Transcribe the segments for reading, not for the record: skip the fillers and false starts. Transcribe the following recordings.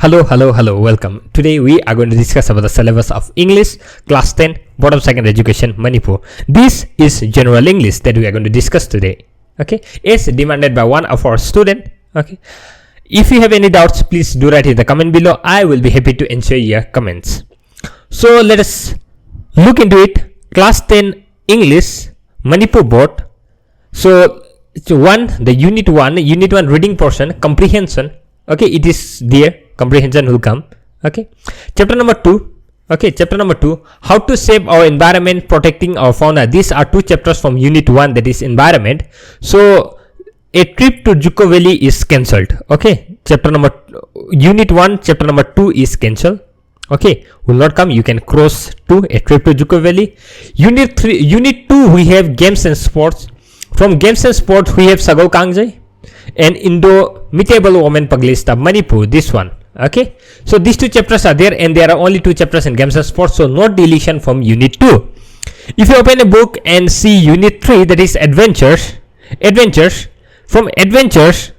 Hello, welcome. Today we are going to discuss about the syllabus of English class 10 bottom second education Manipur. This is general English that we are going to discuss today. Okay, as demanded by one of our student. Okay, if you have any doubts, please do write in the comment below. I will be happy to answer your comments. So let us look into it. Class 10 English Manipur board. So the unit 1 reading portion, comprehension. Okay, it is there. Comprehension will come. Okay, chapter number 2. Okay, chapter number 2, how to save our environment, protecting our fauna. These are two chapters from unit 1, that is environment. So a trip to Juko Valley is cancelled. Okay, unit 1 chapter number 2 is cancelled. Okay, will not come. You can cross to a trip to Juko Valley. Unit 2 we have games and sports. From games and sports we have Sagol Kangjai and Indomitable Woman Paglista Manipur, this one. Okay, so these two chapters are there, and there are only two chapters in games and sports, so no deletion from unit 2. If you open a book and see unit 3, that is adventures, from adventures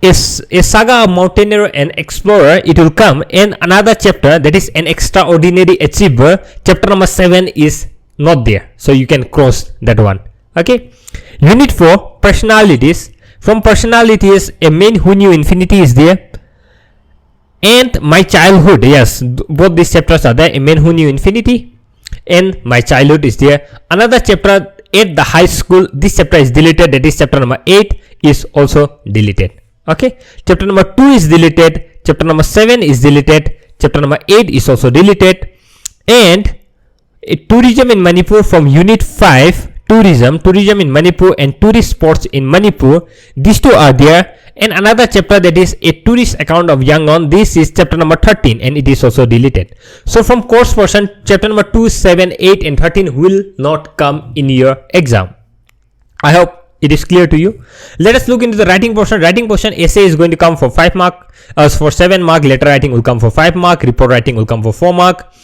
is a saga of mountaineer and explorer, it will come, and another chapter, that is an extraordinary achiever, chapter number 7 is not there, so you can cross that one. Okay, unit 4, personalities. From personalities, a man who knew infinity is there, and my childhood. Yes, both these chapters are there. A man who knew infinity and my childhood is there. Another chapter at the high school, this chapter is deleted, that is chapter number 8 is also deleted. Okay, chapter number 2 is deleted, chapter number 7 is deleted, chapter number 8 is also deleted. And tourism in Manipur from unit 5, tourism in Manipur and tourist spots in Manipur, these two are there. And another chapter, that is a tourist account of Yangon, this is chapter number 13 and it is also deleted. So from course portion, chapter number 2, 7, 8 and 13 will not come in your exam. I hope it is clear to you. Let us look into the writing portion. Writing portion, essay is going to come for 5 mark, for 7 mark, letter writing will come for 5 mark, report writing will come for 4 mark,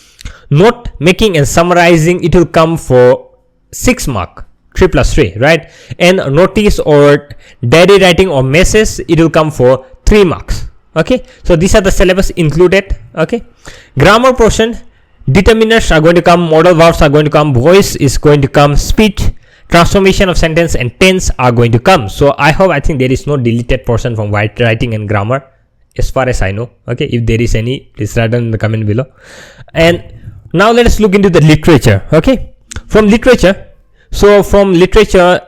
note making and summarizing, it will come for 6 mark. 3 plus 3, right? And notice or diary writing or message, it will come for 3 marks. Okay, so these are the syllabus included. Okay, grammar portion, determiners are going to come, modal verbs are going to come, voice is going to come, speech, transformation of sentence and tense are going to come. So I think there is no deleted portion from writing and grammar as far as I know. Okay, if there is any, please write down in the comment below. And now let us look into the literature. Okay, from literature, so from literature,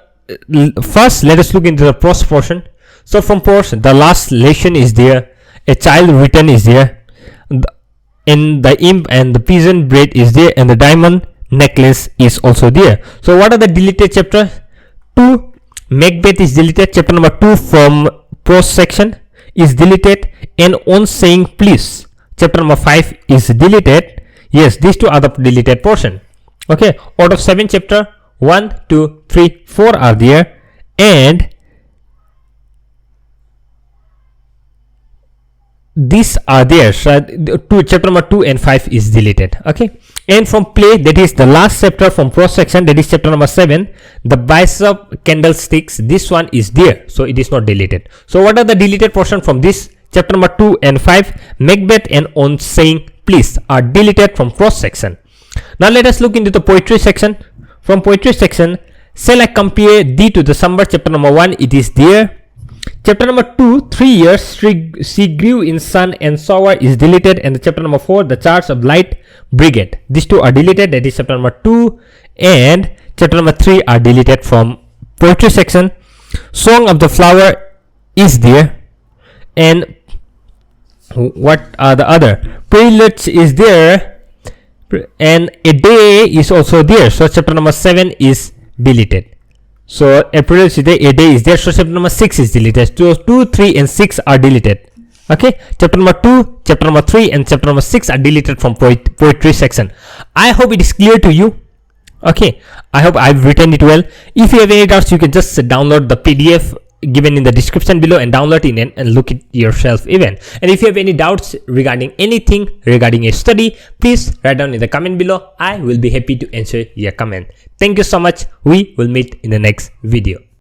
first let us look into the prose portion. So from prose, the last lesson is there, a child written is there, and the imp and the peasant braid is there, and the diamond necklace is also there. So what are the deleted chapters? 2, Macbeth is deleted, chapter number 2 from prose section is deleted, and on saying please, chapter number 5 is deleted. Yes, these two are the deleted portion. Okay, out of 7 chapter, 1, 2, 3, 4 are there, and these are there. So chapter number 2 and 5 is deleted. Okay, and from play, that is the last chapter from prose section, that is chapter number 7, the bishop candlesticks, this one is there, so it is not deleted. So what are the deleted portion from this chapter number 2 and 5? Macbeth and on saying please are deleted from prose section. Now let us look into the poetry section. From poetry section, shall I compare thee to the summer, chapter number 1, it is there. Chapter number 2, 3 years she grew in sun and shower is deleted, and the chapter number 4, the charge of light brigade, these two are deleted, that is chapter number 2 and chapter number 3 are deleted from poetry section. Song of the flower is there, and what are the other? Preludes is there, and a day is also there, so chapter number 7 is deleted. So April is there, a day is there, so chapter number 6 is deleted. So 2, 3 and 6 are deleted. Okay, chapter number 2, chapter number 3 and chapter number 6 are deleted from poetry section. I hope it is clear to you. Okay, I hope I've written it well. If you have any doubts, you can just download the PDF given in the description below and download it and look it yourself even. And if you have any doubts regarding anything regarding your study, please write down in the comment below. I will be happy to answer your comment. Thank you so much. We will meet in the next video.